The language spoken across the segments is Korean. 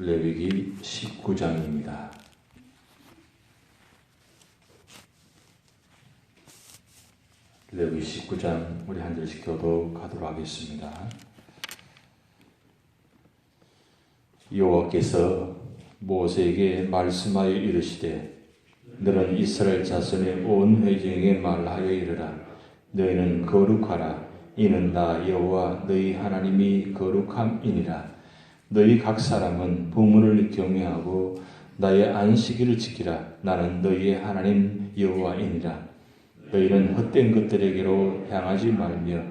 레위기 19장입니다. 레위기 19장 우리 한 절씩 교독하도록 하겠습니다. 여호와께서 모세에게 말씀하여 이르시되 너는 이스라엘 자손의 온 회중에게 말하여 이르라. 너희는 거룩하라. 이는 나 여호와 너희 하나님이 거룩함이니라. 너희 각 사람은 부모를 경외하고 나의 안식일을 지키라. 나는 너희의 하나님 여호와이니라. 너희는 헛된 것들에게로 향하지 말며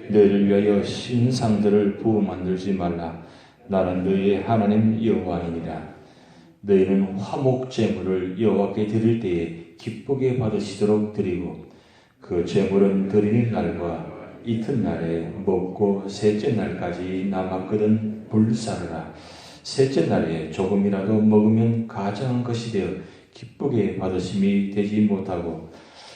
너희를 위하여 신상들을 부어 만들지 말라. 나는 너희의 하나님 여호와이니라. 너희는 화목 제물을 여호와께 드릴 때에 기쁘게 받으시도록 드리고 그 제물은 드리는 날과 이튿날에 먹고 셋째 날까지 남았거든 불사르라. 셋째 날에 조금이라도 먹으면 가장한 것이 되어 기쁘게 받으심이 되지 못하고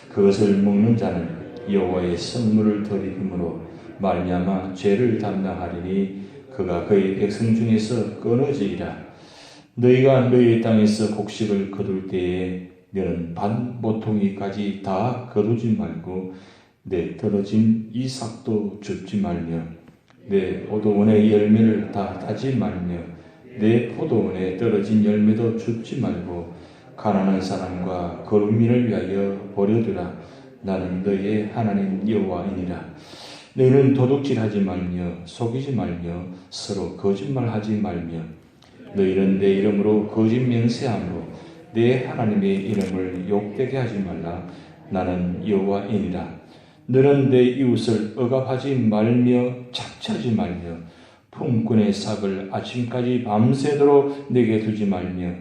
그것을 먹는 자는 여호와의 선물을 드림으로 말미암아 죄를 담당하리니 그가 그의 백성 중에서 끊어지리라. 너희가 너희의 땅에서 곡식을 거둘 때에 너는 반 모퉁이까지 다 거두지 말고 내 떨어진 이삭도 줍지 말며 내 포도원의 열매를 다 따지 말며 내 포도원에 떨어진 열매도 줍지 말고 가난한 사람과 거룩민을 위하여 버려두라. 나는 너희의 하나님 여호와이니라. 너희는 도둑질하지 말며 속이지 말며 서로 거짓말하지 말며 너희는 내 이름으로 거짓 맹세함으로 내 하나님의 이름을 욕되게 하지 말라. 나는 여호와이니라. 너는 내 이웃을 억압하지 말며 착취하지 말며 품꾼의 삭을 아침까지 밤새도록 내게 두지 말며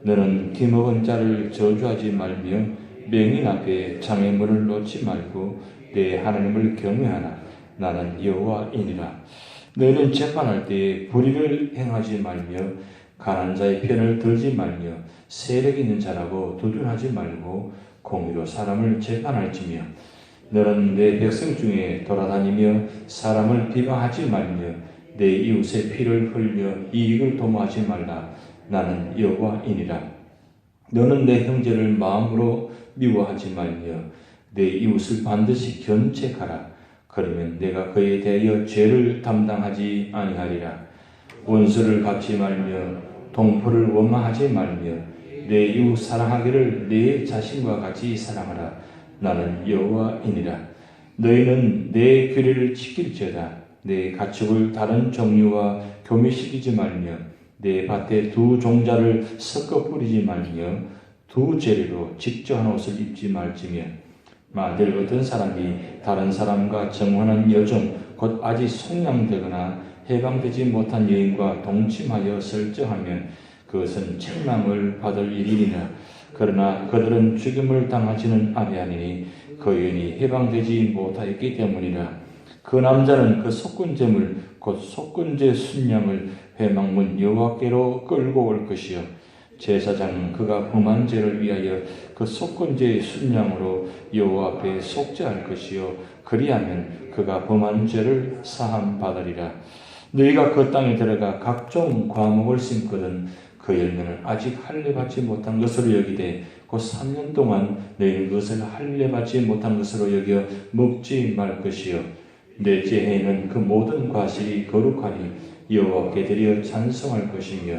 너는 기먹은 자를 저주하지 말며 맹인 앞에 장애물을 놓지 말고 내 하나님을 경외하라. 나는 여호와이니라. 너희는 재판할 때에 불의를 행하지 말며 가난한 자의 편을 들지 말며 세력 있는 자라고 두둔하지 말고 공의로 사람을 재판할지며 너는 내 백성 중에 돌아다니며 사람을 비방하지 말며 내 이웃의 피를 흘려 이익을 도모하지 말라. 나는 여호와이니라. 너는 내 형제를 마음으로 미워하지 말며 내 이웃을 반드시 견책하라. 그러면 내가 그에 대하여 죄를 담당하지 아니하리라. 원수를 갚지 말며 동포를 원망하지 말며 내 이웃 사랑하기를 내 자신과 같이 사랑하라. 나는 여호와이니라. 너희는 내 규례를 지킬지어다. 내 가축을 다른 종류와 교미시키지 말며 내 밭에 두 종자를 섞어 뿌리지 말며 두 재료로 직조한 옷을 입지 말지며 만일 어떤 사람이 다른 사람과 정혼한 여종 곧 아직 속량되거나 해방되지 못한 여인과 동침하여 설정하면 그것은 책망을 받을 일이니라. 그러나 그들은 죽임을 당하지는 아니하니 그 여인이 해방되지 못하였기 때문이라. 그 남자는 그 속건제물 곧 속건제 순양을 회막문 여호와께로 끌고 올 것이요 제사장은 그가 범한 죄를 위하여 그 속건제의 순양으로 여호와 앞에 속죄할 것이요 그리하면 그가 범한 죄를 사함 받으리라. 너희가 그 땅에 들어가 각종 과목을 심거든 그 열매는 아직 할례받지 못한 것으로 여기되 곧 3년 동안 너희는 그것을 할례받지 못한 것으로 여겨 먹지 말 것이요 넷째 해에는 그 모든 과실이 거룩하니 여호와께 드려 찬송할 것이며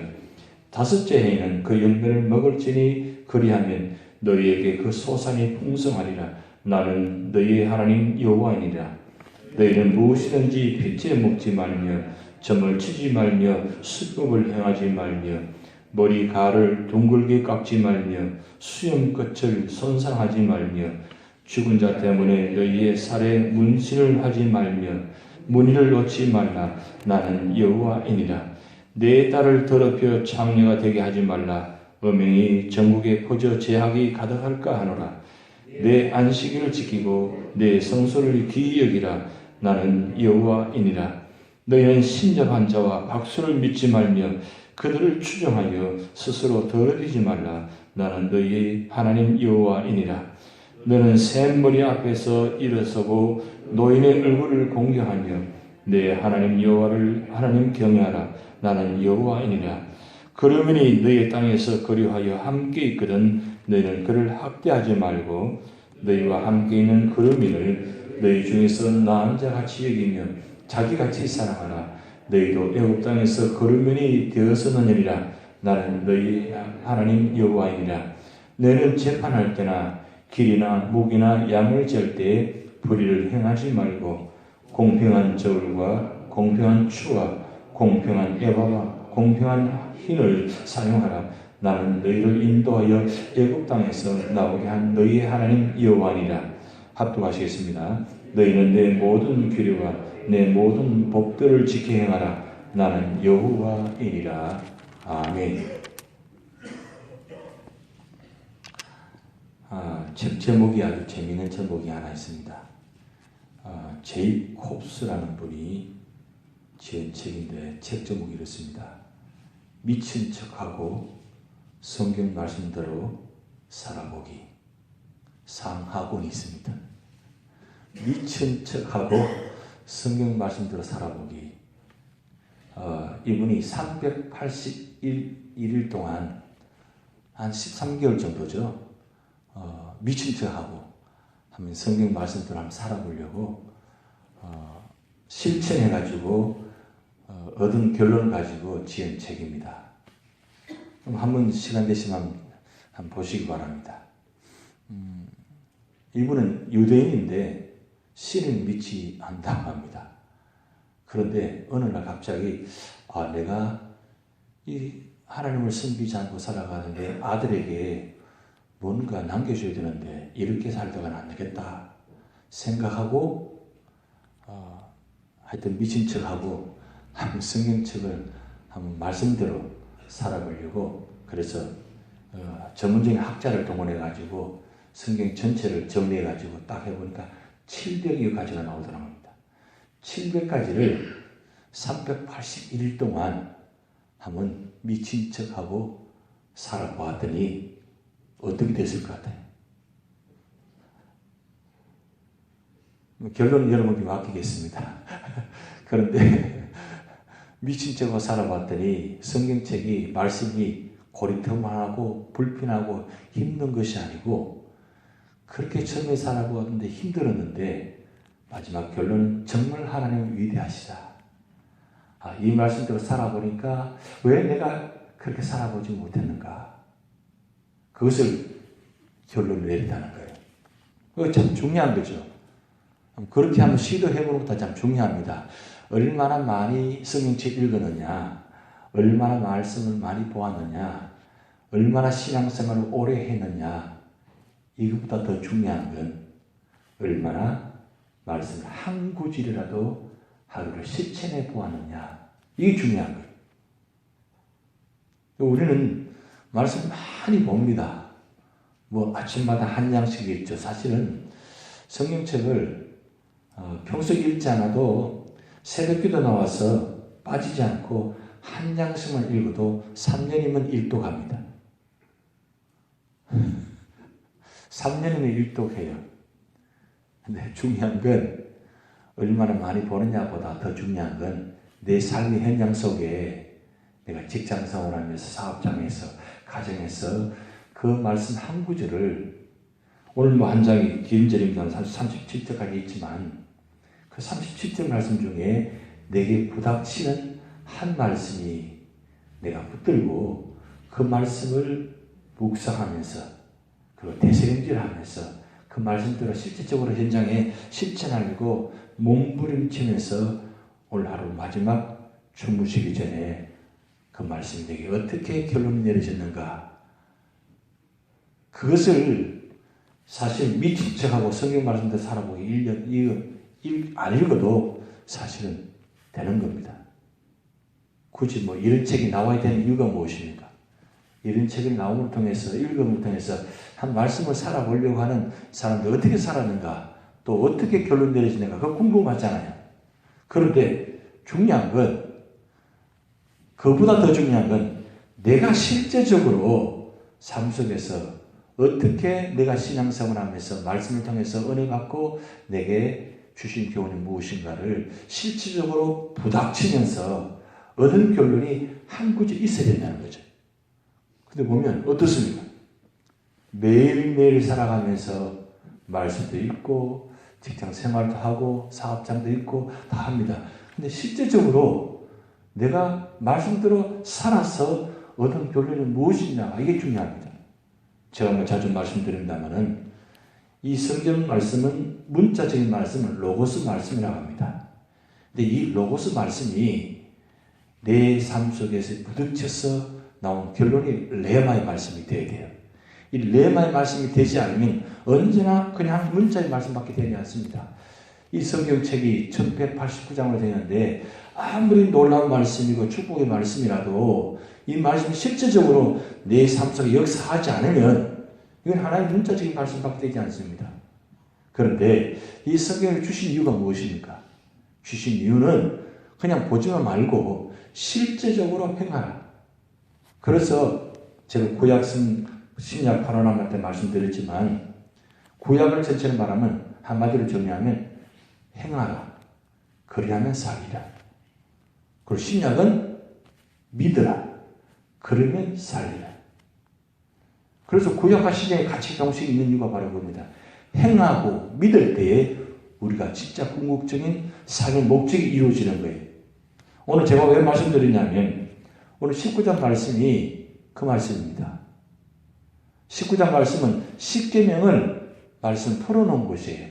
다섯째 해에는 그 열매를 먹을지니 그리하면 너희에게 그 소산이 풍성하리라. 나는 너희의 하나님 여호와이니라. 너희는 무엇이든지 빚제 먹지 말며 점을 치지 말며 수법을 행하지 말며 머리 가를 둥글게 깎지 말며 수염 끝을 손상하지 말며 죽은 자 때문에 너희의 살에 문신을 하지 말며 무늬를 놓지 말라. 나는 여호와이니라. 내 딸을 더럽혀 창녀가 되게 하지 말라. 음행이 전국에 퍼져 죄악이 가득할까 하노라. 내 안식일을 지키고 내 성소를 귀히 여기라. 나는 여호와이니라. 너희는 신접한 자와 박수를 믿지 말며 그들을 추종하여 스스로 더럽히지 말라. 나는 너희의 하나님 여호와이니라. 너는 샘머리 앞에서 일어서고 노인의 얼굴을 공경하며 내 하나님 여호와를 하나님 경외하라. 나는 여호와이니라. 그러므니 너희 땅에서 거류하여 함께 있거든 너희는 그를 학대하지 말고 너희와 함께 있는 그루민을 너희 중에서 나은 자같이 여기며 자기같이 사랑하라. 너희도 애굽 땅에서 거루민이 되었으느니라. 나는 너희 하나님 여호와이니라. 너희는 재판할 때나 길이나 목이나 양을 잴 때에 불의를 행하지 말고 공평한 저울과 공평한 추와 공평한 에바와 공평한 흰을 사용하라. 나는 너희를 인도하여 애굽 땅에서 나오게 한 너희의 하나님 여호와니라. 합독하시겠습니다. 너희는 내 모든 규례와 내 모든 법들을 지켜 행하라. 나는 여호와이니라. 아멘. 책 제목이 아주 재미있는 제목이 하나 있습니다. 제이콥스라는 분이 지은 책인데 책 제목이 이렇습니다. 미친 척하고 성경 말씀대로 살아보기. 상하권이 있습니다. 미친 척하고 성경 말씀대로 살아보기. 이분이 381일 동안 한 13개월 정도죠. 미친 척하고 한번 성경 말씀대로 한번 살아보려고 실천해가지고 얻은 결론을 가지고 지은 책입니다. 그럼 한번 시간 되시면 한번 보시기 바랍니다. 이분은 유대인인데 신을 믿지 않는다고 합니다. 그런데 어느 날 갑자기 내가 이 하나님을 섬기지 않고 살아가는데 아들에게 뭔가 남겨줘야 되는데 이렇게 살다가는 안 되겠다 생각하고 하여튼 미친 척하고 한번 성경책을 한번 말씀대로 살아보려고 그래서 전문적인 학자를 동원해가지고 성경 전체를 정리해가지고 딱 해보니까 700여 가지가 나오더라고 합니다. 700가지를 381일 동안 한번 미친 척하고 살아보았더니 어떻게 됐을 것 같아요? 결론은 여러분께 맡기겠습니다. 그런데 미친 척하고 살아봤더니 성경책이 말씀이 고리타분하고 불편하고 힘든 것이 아니고 그렇게 처음에 살아보았는데 힘들었는데 마지막 결론은 정말 하나님 위대하시다. 이 말씀대로 살아보니까 왜 내가 그렇게 살아보지 못했는가? 그것을 결론을 내린다는 거예요. 그거 참 중요한 거죠. 그렇게 한번 시도해보는 것도 참 중요합니다. 얼마나 많이 성경책 읽었느냐, 얼마나 말씀을 많이 보았느냐, 얼마나 신앙생활을 오래 했느냐, 이것보다 더 중요한 건 얼마나 말씀 한 구절이라도 하루를 실천해 보았느냐, 이게 중요한 거예요. 우리는 말씀 많이 봅니다. 아침마다 한 장씩 읽죠. 사실은 성경책을 평소 읽지 않아도 새벽기도 나와서 빠지지 않고 한 장씩만 읽어도 3년이면 일독합니다. 3년이면 일독해요. 근데 중요한 건 얼마나 많이 보느냐보다 더 중요한 건 내 삶의 현장 속에 내가 직장 생활하면서 사업장에서 가정에서 그 말씀 한 구절을 오늘 한 장이 긴 절입니다. 37절까지 있지만 그 37절 말씀 중에 내게 부닥치는 한 말씀이 내가 붙들고 그 말씀을 묵상하면서 그리고 대세경질하면서 그 말씀대로 실질적으로 현장에 실천하려고 몸부림치면서 오늘 하루 마지막 주무시기 전에 그 말씀이 내게 어떻게 결론이 내려졌는가, 그것을 사실 미친 척하고 성경 말씀대로 살아보기 안 읽어도 사실은 되는 겁니다. 굳이 이런 책이 나와야 되는 이유가 무엇입니까? 이런 책을 나옴을 통해서, 읽음을 통해서 한 말씀을 살아보려고 하는 사람들 어떻게 살았는가, 또 어떻게 결론 내려지는가, 그거 궁금하잖아요. 그런데 중요한 건, 그보다 더 중요한 건 내가 실제적으로 삶 속에서 어떻게 내가 신앙생활을 하면서 말씀을 통해서 은혜 받고 내게 주신 교훈이 무엇인가를 실질적으로 부닥치면서 얻은 결론이 한 구절 있어야 된다는 거죠. 근데 보면 어떻습니까? 매일매일 살아가면서 말씀도 있고 직장 생활도 하고 사업장도 있고 다 합니다. 근데 실제적으로 내가 말씀대로 살아서 얻은 결론은 무엇이냐, 이게 중요합니다. 제가 뭐 자주 말씀드립니다만은 이 성경 말씀은 문자적인 말씀을 로고스 말씀이라고 합니다. 근데 이 로고스 말씀이 내 삶 속에서 부딪혀서 나온 결론이 레마의 말씀이 되어야 돼요. 이 레마의 말씀이 되지 않으면 언제나 그냥 문자의 말씀밖에 되지 않습니다. 이 성경책이 1189장으로 되는데 아무리 놀라운 말씀이고 축복의 말씀이라도 이 말씀이 실제적으로 내 삶 속에 역사하지 않으면 이건 하나의 문자적인 말씀밖에 되지 않습니다. 그런데 이 성경을 주신 이유가 무엇입니까? 주신 이유는 그냥 보지만 말고 실제적으로 행하라. 그래서 제가 구약 신약 파노라마 때 말씀드렸지만 구약을 전체를 말하면 한마디로 정리하면 행하라. 그리하면 살리라. 그리고 신약은 믿으라. 그러면 살리라. 그래서 구약과 신약이 같이 동시에 있는 이유가 바로 그겁니다. 행하고 믿을 때에 우리가 진짜 궁극적인 삶의 목적이 이루어지는 거예요. 오늘 제가 왜 말씀드리냐면 오늘 19장 말씀이 그 말씀입니다. 19장 말씀은 십계명을 말씀 풀어놓은 곳이에요.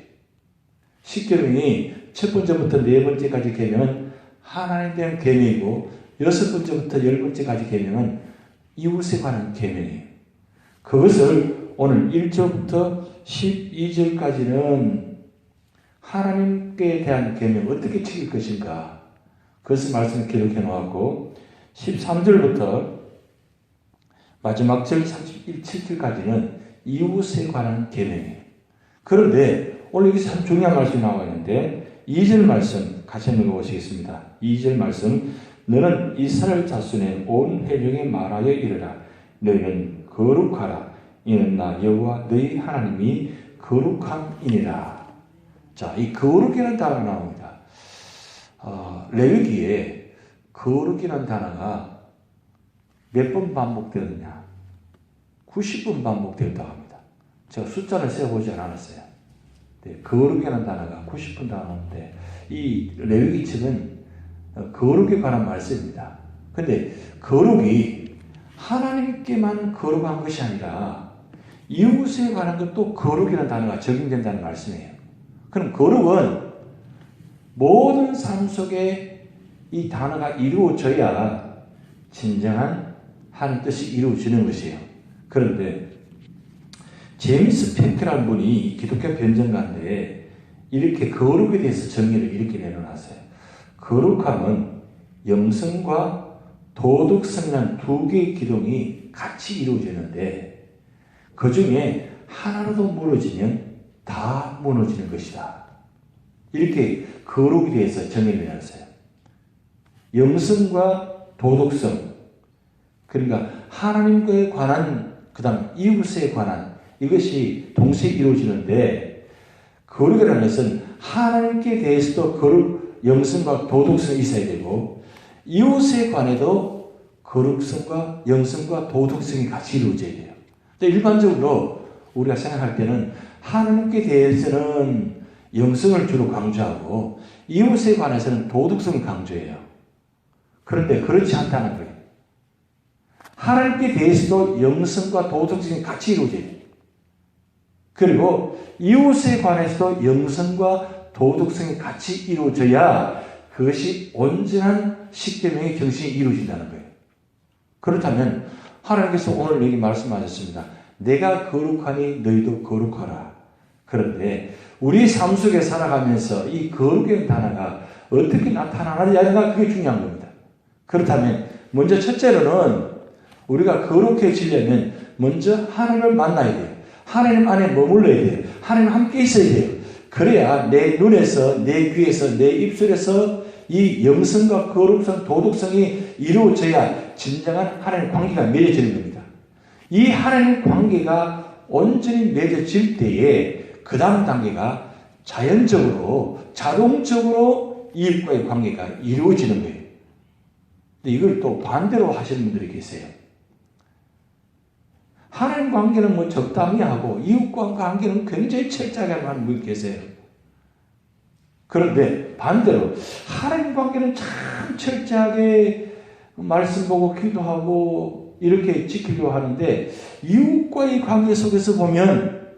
십계명이 첫 번째부터 네 번째까지 계명은 하나님에 대한 계명이고 여섯 번째부터 열 번째까지 계명은 이웃에 관한 계명이에요. 그것을 오늘 1절부터 12절까지는 하나님께 대한 계명 어떻게 지킬 것인가 그것을 말씀을 기록해 놓았고 13절부터 마지막 절 37절까지는 이웃에 관한 계명이에요. 그런데 오늘 여기서 참 중요한 말씀이 나와 있는데 2절 말씀 같이 읽어보시겠습니다. 2절 말씀 너는 이스라엘 자손의 온 회중에 말하여 이르라 너희는 거룩하라 이는 나 여호와 너희 하나님이 거룩함이니라. 자, 이 거룩이라는 단어가 나옵니다. 레위기에 거룩이라는 단어가 몇 번 반복되느냐? 90번 반복되었다고 합니다. 제가 숫자를 세어보지 않았어요. 네, 거룩이라는 단어가 90번 나오는데 이 레위기 책은 거룩에 관한 말씀입니다. 근데 거룩이 하나님께만 거룩한 것이 아니라 이웃에 관한 것도 거룩이라는 단어가 적용된다는 말씀이에요. 그럼 거룩은 모든 삶 속에 이 단어가 이루어져야 진정한 하나님 뜻이 이루어지는 것이에요. 그런데 제임스 펜크라는 분이 기독교 변증가인데 이렇게 거룩에 대해서 정의를 이렇게 내려놨어요. 거룩함은 영성과 도덕성이라는 두 개의 기둥이 같이 이루어지는데 그 중에 하나라도 무너지면 다 무너지는 것이다. 이렇게 거룩에 대해서 정의를 내렸어요. 영성과 도덕성, 그러니까 하나님과에 관한, 그 다음 이웃에 관한 이것이 동시에 이루어지는데 거룩이라는 것은 하나님께 대해서도 거룩, 영성과 도덕성이 있어야 되고 이웃에 관해도 거룩성과 영성과 도덕성이 같이 이루어져야 돼요. 근데 일반적으로 우리가 생각할 때는 하나님께 대해서는 영성을 주로 강조하고 이웃에 관해서는 도덕성을 강조해요. 그런데 그렇지 않다는 거예요. 하나님께 대해서도 영성과 도덕성이 같이 이루어져야 돼요. 그리고 이웃에 관해서도 영성과 도덕성이 같이 이루어져야 그것이 온전한 십계명의 정신이 이루어진다는 거예요. 그렇다면 하나님께서 오늘 여기 말씀하셨습니다. 내가 거룩하니 너희도 거룩하라. 그런데 우리 삶 속에 살아가면서 이 거룩의 단어가 어떻게 나타나느냐가 그게 중요한 겁니다. 그렇다면 먼저 첫째로는 우리가 거룩해지려면 먼저 하나님을 만나야 돼요. 하나님 안에 머물러야 돼요. 하나님 함께 있어야 돼요. 그래야 내 눈에서, 내 귀에서, 내 입술에서 이 영성과 거룩성, 도덕성이 이루어져야 진정한 하나님 관계가 맺어지는 겁니다. 이 하나님 관계가 온전히 맺어질 때에 그 다음 단계가 자연적으로, 자동적으로 이웃과의 관계가 이루어지는 거예요. 근데 이걸 또 반대로 하시는 분들이 계세요. 하나님 관계는 뭐 적당히 하고 이웃과 관계는 굉장히 철저하게 하는 분이 계세요. 그런데 반대로 하나님 관계는 참 철저하게 말씀 보고 기도하고 이렇게 지키려고 하는데 이웃과의 관계 속에서 보면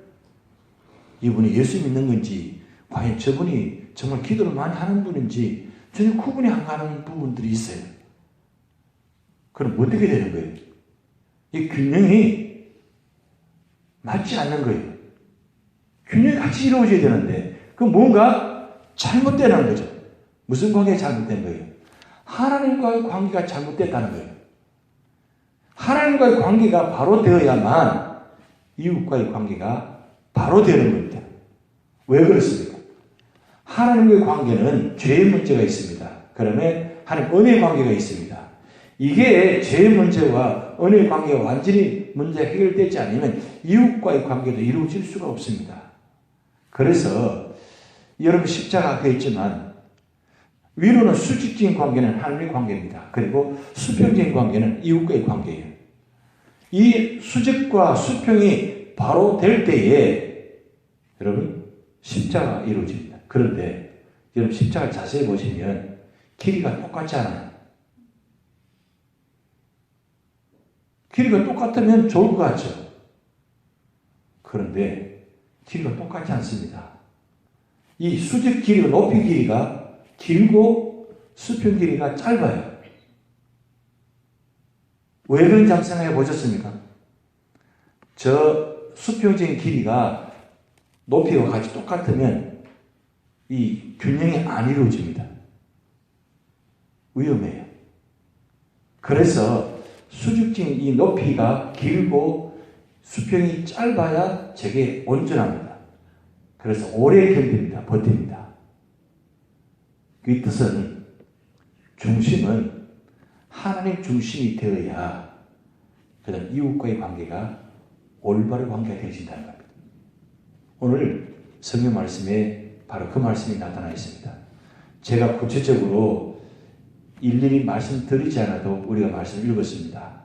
이분이 예수 믿는 건지 과연 저분이 정말 기도를 많이 하는 분인지 전혀 구분이 안 가는 부분들이 있어요. 그럼 어떻게 되는 거예요? 이 균형이 맞지 않는 거예요. 균형이 같이 이루어져야 되는데 그 뭔가 잘못되는 거죠. 무슨 관계가 잘못된 거예요? 하나님과의 관계가 잘못됐다는 거예요. 하나님과의 관계가 바로 되어야만 이웃과의 관계가 바로 되는 겁니다. 왜 그렇습니까? 하나님과의 관계는 죄의 문제가 있습니다. 그러면 하나님 은혜의 관계가 있습니다. 이게 죄의 문제와 은혜의 관계가 완전히 문제가 해결되지 않으면 이웃과의 관계도 이루어질 수가 없습니다. 그래서 여러분 십자가가 있지만 위로는 수직적인 관계는 하나님의 관계입니다. 그리고 수평적인 관계는 이웃과의 관계예요. 이 수직과 수평이 바로 될 때에 여러분 십자가가 이루어집니다. 그런데 여러분 십자가를 자세히 보시면 길이가 똑같지 않아요. 길이가 똑같으면 좋을 것 같죠. 그런데 길이가 똑같지 않습니다. 이 수직 길이가 높이 길이가 길고 수평 길이가 짧아요. 왜 그런지 한번 생각해 보셨습니까? 저 수평적인 길이가 높이와 같이 똑같으면 이 균형이 안 이루어집니다. 위험해요. 그래서 수직적인 이 높이가 길고 수평이 짧아야 저게 온전합니다. 그래서 오래 견딥니다. 버팁니다. 그 뜻은 중심은 하나님 중심이 되어야 그다음 이웃과의 관계가 올바른 관계가 되어진다는 겁니다. 오늘 성경 말씀에 바로 그 말씀이 나타나 있습니다. 제가 구체적으로 일일이 말씀드리지 않아도 우리가 말씀을 읽었습니다.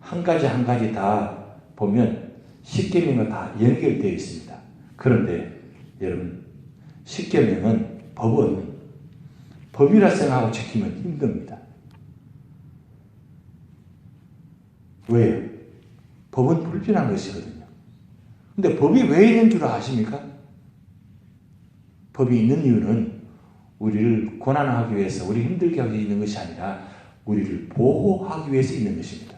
한 가지 한 가지 다 보면 십계명과 다 연결되어 있습니다. 그런데 여러분 십계명은 법이라 생각하고 지키면 힘듭니다. 왜요? 법은 불편한 것이거든요. 근데 법이 왜 있는 줄 아십니까? 법이 있는 이유는 우리를 고난하기 위해서, 우리 힘들게 하기 위해서 있는 것이 아니라 우리를 보호하기 위해서 있는 것입니다.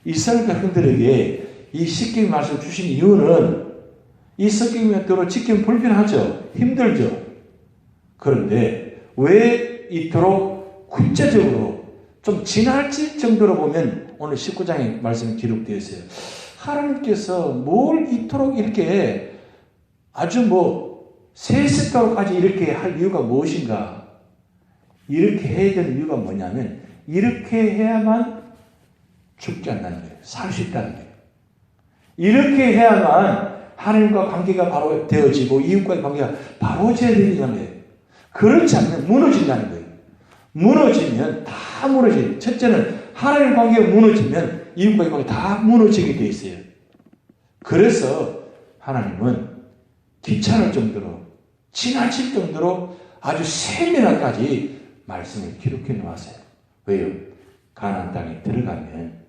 이스라엘 백성들에게 이 십계명 말씀을 주신 이유는 이 십계명대로 지키면 불편하죠. 힘들죠. 그런데 왜 이토록 구체적으로 좀 지나칠 정도로 보면 오늘 19장의 말씀이 기록되어 있어요. 하나님께서 뭘 이토록 이렇게 아주 세습하고까지 이렇게 할 이유가 무엇인가? 이렇게 해야 되는 이유가 뭐냐면 이렇게 해야만 죽지 않는다는 거예요. 살 수 있다는 거예요. 이렇게 해야만 하나님과 관계가 바로 되어지고 이웃과의 관계가 바로 되어지는 거예요. 그렇지 않으면 무너진다는 거예요. 무너지면 다 무너져요. 첫째는 하나님 관계가 무너지면 이웃과의 관계가 다 무너지게 되어 있어요. 그래서 하나님은 귀찮을 정도로 지나칠 정도로 아주 세밀하게까지 말씀을 기록해 놓았어요. 왜요? 가나안 땅에 들어가면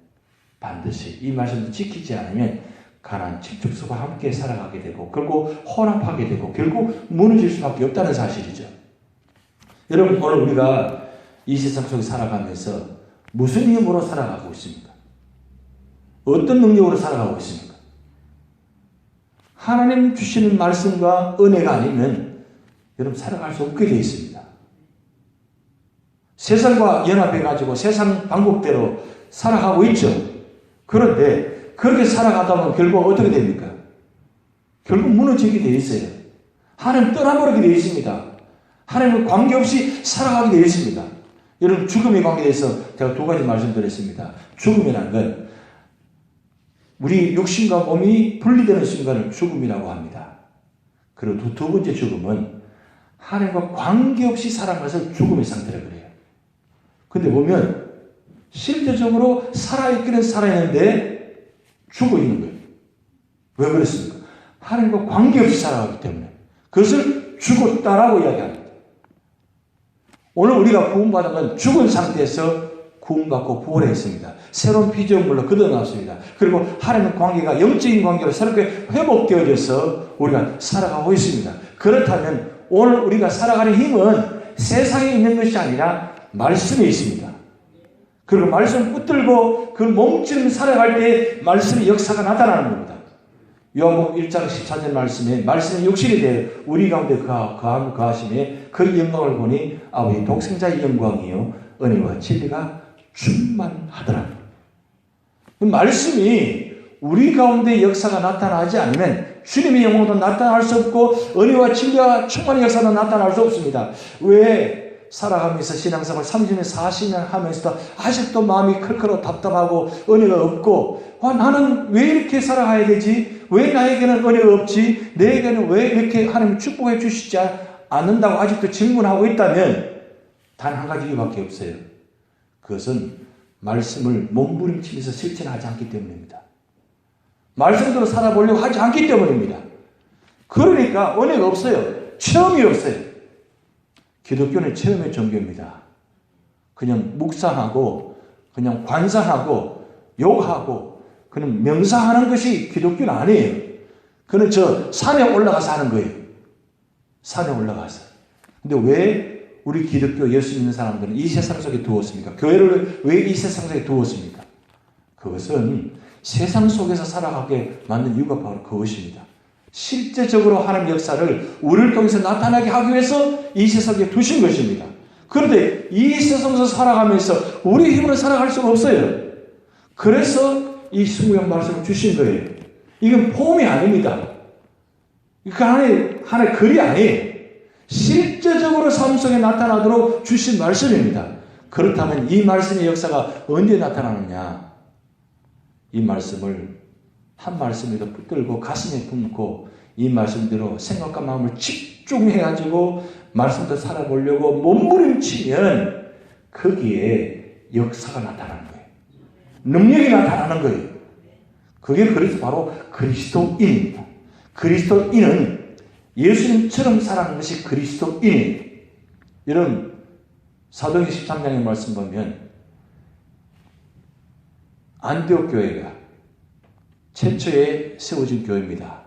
반드시 이 말씀을 지키지 않으면 가나안 칠족수와 함께 살아가게 되고 결국 혼합하게 되고 결국 무너질 수밖에 없다는 사실이죠. 여러분 오늘 우리가 이 세상 속에 살아가면서 무슨 힘으로 살아가고 있습니까? 어떤 능력으로 살아가고 있습니까? 하나님 주시는 말씀과 은혜가 아니면 여러분 살아갈 수 없게 되어 있습니다. 세상과 연합해가지고 세상 방법대로 살아가고 있죠. 그런데 그렇게 살아가다 보면 결국 어떻게 됩니까? 결국 무너지게 되어 있어요. 하나님 떠나버리게 되어 있습니다. 하나님과 관계없이 살아가게 되어 있습니다. 여러분 죽음의 관계에 대해서 제가 두 가지 말씀드렸습니다. 죽음이라는 건 우리 육신과 몸이 분리되는 순간을 죽음이라고 합니다. 그리고 두 번째 죽음은 하나님과 관계없이 살아가는 것을 죽음의 상태라고 그래요. 근데 보면 실제적으로 살아있기는 살아있는데 죽어 있는 거예요. 왜 그랬습니까? 하나님과 관계없이 살아가기 때문에. 그것을 죽었다라고 이야기합니다. 오늘 우리가 구원받은 건 죽은 상태에서 구원받고 부활했습니다. 새로운 피조물로 걷어놨습니다. 그리고 하나님의 관계가 영적인 관계로 새롭게 회복되어져서 우리가 살아가고 있습니다. 그렇다면 오늘 우리가 살아가는 힘은 세상에 있는 것이 아니라 말씀에 있습니다. 그리고 말씀을 붙들고 그 몸처럼 살아갈 때 말씀의 역사가 나타나는 겁니다. 요한복음 1장 14절 말씀에 말씀이 육신이 되어 우리 가운데 거하심에 그 영광을 보니 아버지 독생자의 영광이요 은혜와 진리가 충만하더라. 말씀이 우리 가운데 역사가 나타나지 않으면 주님의 영광도 나타날 수 없고 은혜와 진리와 충만한 역사도 나타날 수 없습니다. 왜 살아가면서 신앙생활 30년 40년 하면서도 아직도 마음이 클클하고 답답하고 은혜가 없고 나는 왜 이렇게 살아가야 되지? 왜 나에게는 은혜가 없지? 내게는 왜 이렇게 하나님 축복해 주시지 않는다고 아직도 질문하고 있다면 단 한 가지 이유밖에 없어요. 그것은 말씀을 몸부림치면서 실천하지 않기 때문입니다. 말씀대로 살아보려고 하지 않기 때문입니다. 그러니까 은혜가 없어요. 체험이 없어요. 기독교는 체험의 종교입니다. 그냥 묵상하고 그냥 관상하고 욕하고 그냥 명상하는 것이 기독교는 아니에요. 그는 저 산에 올라가서 하는 거예요. 산에 올라가서. 근데 왜 우리 기독교 예수 믿는 사람들은 이 세상 속에 두었습니까? 교회를 왜 이 세상 속에 두었습니까? 그것은 세상 속에서 살아가게 만든 이유가 바로 그것입니다. 실제적으로 하나님의 역사를 우리를 통해서 나타나게 하기 위해서 이 세상에 두신 것입니다. 그런데 이 세상에서 살아가면서 우리 힘으로 살아갈 수가 없어요. 그래서 이 스무양 말씀을 주신 거예요. 이건 폼이 아닙니다. 이거 하나의 글이 아니에요. 실제적으로 삶 속에 나타나도록 주신 말씀입니다. 그렇다면 이 말씀의 역사가 언제 나타나느냐? 이 말씀을 한 말씀에도 붙들고 가슴에 품고 이 말씀대로 생각과 마음을 집중해가지고 말씀대로 살아보려고 몸부림치면 거기에 역사가 나타나는 거예요. 능력이 나타나는 거예요. 그게 그래서 바로 그리스도인입니다. 그리스도인은 예수님처럼 살아가는 것이 그리스도인이에요. 이런 사도행전 13장의 말씀 보면 안디옥 교회가 최초에 세워진 교회입니다.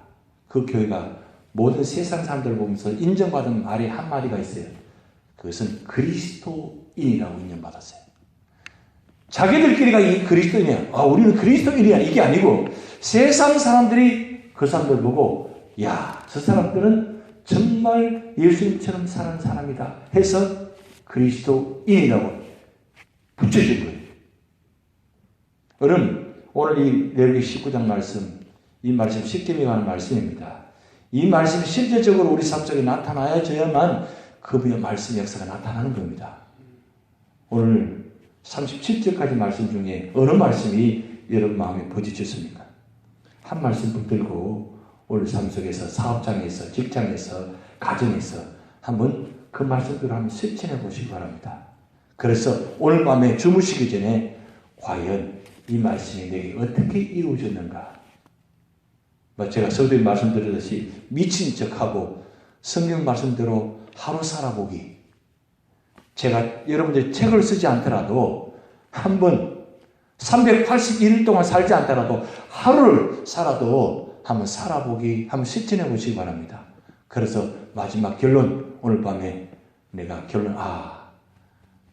그 교회가 모든 세상 사람들을 보면서 인정받은 말이 한마디가 있어요. 그것은 그리스도인이라고 인정받았어요. 자기들끼리가 이 그리스도인이야. 우리는 그리스도인이야. 이게 아니고 세상 사람들이 그 사람들 보고 야, 저 사람들은 정말 예수님처럼 사는 사람이다 해서 그리스도인이라고 붙여진 거예요. 여러분, 오늘 이 레위기 19장 말씀, 이 말씀 십계명에 관한 말씀입니다. 이 말씀이 실제적으로 우리 삶 속에 나타나야져야만 그 말씀의 역사가 나타나는 겁니다. 오늘 37절까지 말씀 중에 어느 말씀이 여러분 마음에 부딪혔습니까? 한 말씀 붙들고 오늘 삶 속에서 사업장에서 직장에서 가정에서 한번 그 말씀대로 한번 실천해 보시기 바랍니다. 그래서 오늘 밤에 주무시기 전에 과연 이 말씀이 내게 어떻게 이루어졌는가? 제가 서두에 말씀드렸듯이 미친 척하고 성경 말씀대로 하루 살아보기. 제가 여러분들이 책을 쓰지 않더라도 한번 381일 동안 살지 않더라도 하루를 살아도 한번 살아보기, 한번 실천해 보시기 바랍니다. 그래서 마지막 결론, 오늘 밤에 내가 결론,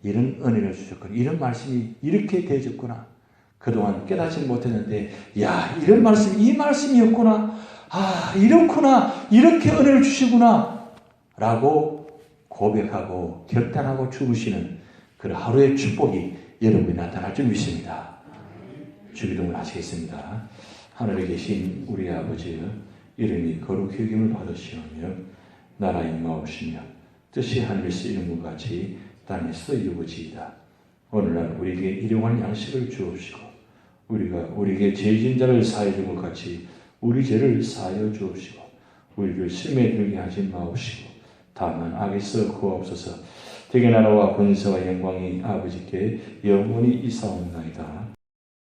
이런 은혜를 주셨구나. 이런 말씀이 이렇게 되어졌구나. 그동안 깨닫지 못했는데, 이런 말씀, 이 말씀이었구나. 이렇구나. 이렇게 은혜를 주시구나. 라고 고백하고 결단하고 죽으시는 그런 하루의 축복이 여러분이 나타날 줄 믿습니다. 주기도문을 하시겠습니다. 하늘에 계신 우리 아버지여, 이름이 거룩히 여김을 받으시오며 나라 임하옵시며 뜻이 하늘에서 이룬 것 같이 땅에서 이루어지이다. 오늘날 우리에게 일용할 양식을 주옵시고 우리에게 죄진 자를 사하여 준 것 같이 우리 죄를 사하여 주옵시고 우리를 시험에 들게 하지 마옵시고 다만 악에서 구하옵소서. 대개 나라와 권세와 영광이 아버지께 영원히 있사옵나이다.